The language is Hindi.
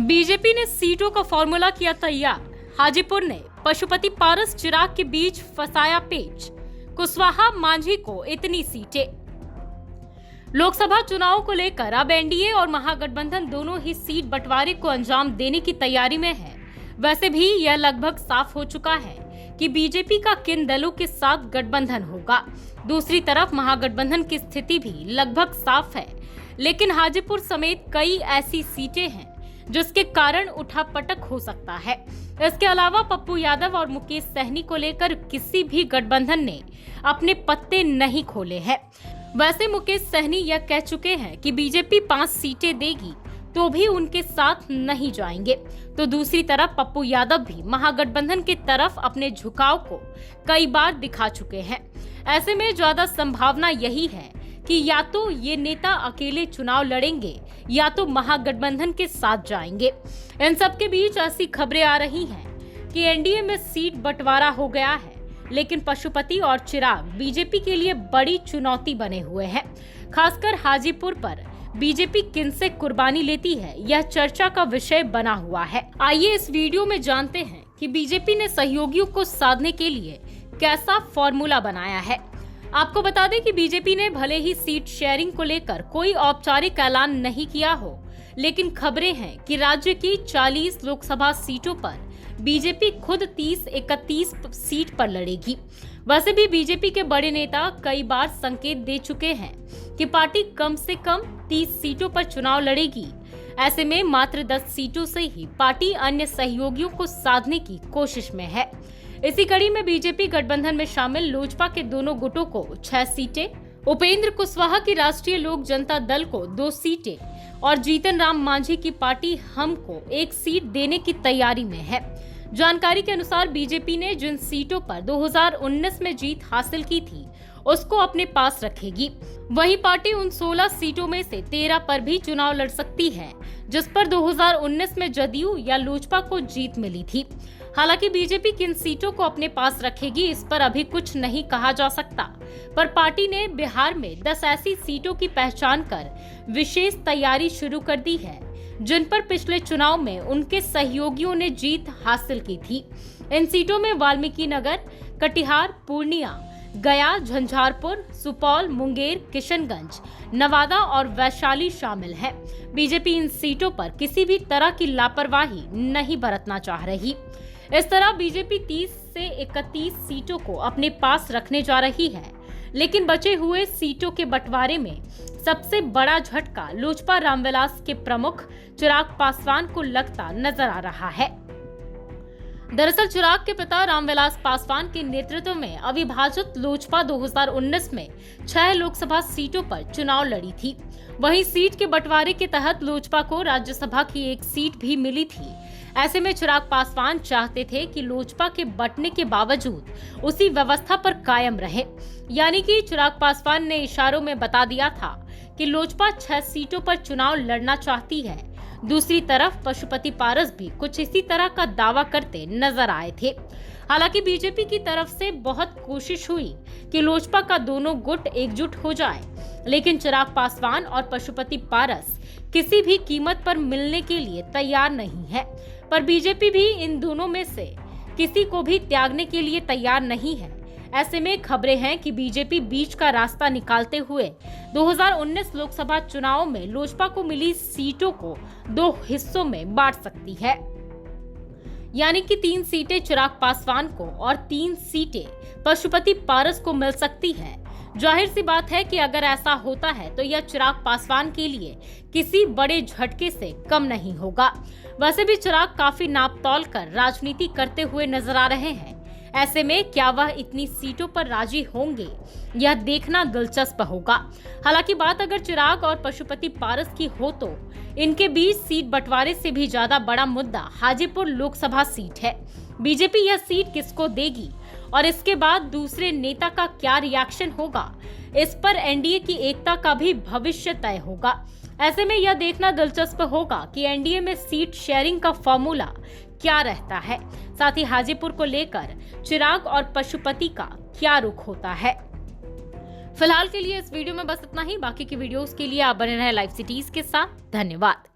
बीजेपी ने सीटों का फॉर्मूला किया तैयार। हाजीपुर ने पशुपति पारस चिराग के बीच फंसाया पेच। कुशवाहा मांझी को इतनी सीटें। लोकसभा चुनाव को लेकर अब एनडीए और महागठबंधन दोनों ही सीट बंटवारे को अंजाम देने की तैयारी में है। वैसे भी यह लगभग साफ हो चुका है कि बीजेपी का किन दलों के साथ गठबंधन होगा। दूसरी तरफ महागठबंधन की स्थिति भी लगभग साफ है, लेकिन हाजीपुर समेत कई ऐसी सीटें हैं जिसके कारण उठापटक हो सकता है। इसके अलावा पप्पू यादव और मुकेश सहनी को लेकर किसी भी गठबंधन ने अपने पत्ते नहीं खोले हैं। वैसे मुकेश सहनी यह कह चुके हैं कि बीजेपी 5 सीटें देगी तो भी उनके साथ नहीं जाएंगे। तो दूसरी तरफ पप्पू यादव भी महागठबंधन की तरफ अपने झुकाव को कई बार दिखा चुके हैं। ऐसे में ज्यादा संभावना यही है कि या तो ये नेता अकेले चुनाव लड़ेंगे या तो महागठबंधन के साथ जाएंगे। इन सब के बीच ऐसी खबरें आ रही हैं कि एनडीए में सीट बंटवारा हो गया है, लेकिन पशुपति और चिराग बीजेपी के लिए बड़ी चुनौती बने हुए हैं। खासकर हाजीपुर पर बीजेपी किनसे कुर्बानी लेती है, यह चर्चा का विषय बना हुआ है। आइए इस वीडियो में जानते हैं कि बीजेपी ने सहयोगियों को साधने के लिए कैसा फॉर्मूला बनाया है। आपको बता दें कि बीजेपी ने भले ही सीट शेयरिंग को लेकर कोई औपचारिक ऐलान नहीं किया हो, लेकिन खबरें हैं कि राज्य की 40 लोकसभा सीटों पर बीजेपी खुद 30-31 सीट पर लड़ेगी। वैसे भी बीजेपी के बड़े नेता कई बार संकेत दे चुके हैं कि पार्टी कम से कम 30 सीटों पर चुनाव लड़ेगी। ऐसे में मात्र 10 सीटों से ही पार्टी अन्य सहयोगियों को साधने की कोशिश में है। इसी कड़ी में बीजेपी गठबंधन में शामिल लोजपा के दोनों गुटों को 6 सीटें, उपेंद्र कुशवाहा की राष्ट्रीय लोक जनता दल को 2 सीटें और जीतन राम मांझी की पार्टी हम को 1 सीट देने की तैयारी में है। जानकारी के अनुसार बीजेपी ने जिन सीटों पर 2019 में जीत हासिल की थी उसको अपने पास रखेगी। वहीं पार्टी उन 16 सीटों में से 13 पर भी चुनाव लड़ सकती है, जिस पर 2019 में जदयू या लोजपा को जीत मिली थी। हालांकि बीजेपी किन सीटों को अपने पास रखेगी इस पर अभी कुछ नहीं कहा जा सकता, पर पार्टी ने बिहार में 10 ऐसी सीटों की पहचान कर विशेष तैयारी शुरू कर दी है, जिन पर पिछले चुनाव में उनके सहयोगियों ने जीत हासिल की थी। इन सीटों में वाल्मीकि नगर, कटिहार, पूर्णिया, गया, झंझारपुर, सुपौल, मुंगेर, किशनगंज, नवादा और वैशाली शामिल है। बीजेपी इन सीटों पर किसी भी तरह की लापरवाही नहीं बरतना चाह रही। इस तरह बीजेपी 30 से 31 सीटों को अपने पास रखने जा रही है, लेकिन बचे हुए सीटों के बंटवारे में सबसे बड़ा झटका लोजपा रामविलास के प्रमुख चिराग पासवान को लगता नजर आ रहा है। दरअसल चिराग के पिता रामविलास पासवान के नेतृत्व में अविभाजित लोजपा 2019 में 6 लोकसभा सीटों पर चुनाव लड़ी थी। वहीं सीट के बंटवारे के तहत लोजपा को राज्यसभा की 1 सीट भी मिली थी। ऐसे में चिराग पासवान चाहते थे कि लोजपा के बंटने के बावजूद उसी व्यवस्था पर कायम रहे, यानी कि चिराग पासवान ने इशारों में बता दिया था कि लोजपा 6 सीटों पर चुनाव लड़ना चाहती है। दूसरी तरफ पशुपति पारस भी कुछ इसी तरह का दावा करते नजर आए थे। हालांकि बीजेपी की तरफ से बहुत कोशिश हुई कि लोजपा का दोनों गुट एकजुट हो जाए, लेकिन चिराग पासवान और पशुपति पारस किसी भी कीमत पर मिलने के लिए तैयार नहीं है। पर बीजेपी भी इन दोनों में से किसी को भी त्यागने के लिए तैयार नहीं है। ऐसे में खबरें हैं कि बीजेपी बीच का रास्ता निकालते हुए 2019 लोकसभा चुनाव में लोजपा को मिली सीटों को 2 हिस्सों में बांट सकती है, यानी कि 3 सीटें चिराग पासवान को और 3 सीटें पशुपति पारस को मिल सकती है। जाहिर सी बात है कि अगर ऐसा होता है तो यह चिराग पासवान के लिए किसी बड़े झटके से कम नहीं होगा। वैसे भी चिराग काफी नापतौल कर राजनीति करते हुए नजर आ रहे हैं। ऐसे में क्या वह इतनी सीटों पर राजी होंगे, यह देखना दिलचस्प होगा। हालांकि बात अगर चिराग और पशुपति पारस की हो तो इनके बीच सीट बंटवारे से भी ज्यादा बड़ा मुद्दा हाजीपुर लोकसभा सीट है। बीजेपी यह सीट किसको देगी और इसके बाद दूसरे नेता का क्या रिएक्शन होगा, इस पर एनडीए की एकता का भी भविष्य तय होगा। ऐसे में यह देखना दिलचस्प होगा कि एनडीए में सीट शेयरिंग का फॉर्मूला क्या रहता है, साथ ही हाजीपुर को लेकर चिराग और पशुपति का क्या रुख होता है। फिलहाल के लिए इस वीडियो में बस इतना ही। बाकी की वीडियोस के लिए आप बने रहें लाइव सिटीज के साथ। धन्यवाद।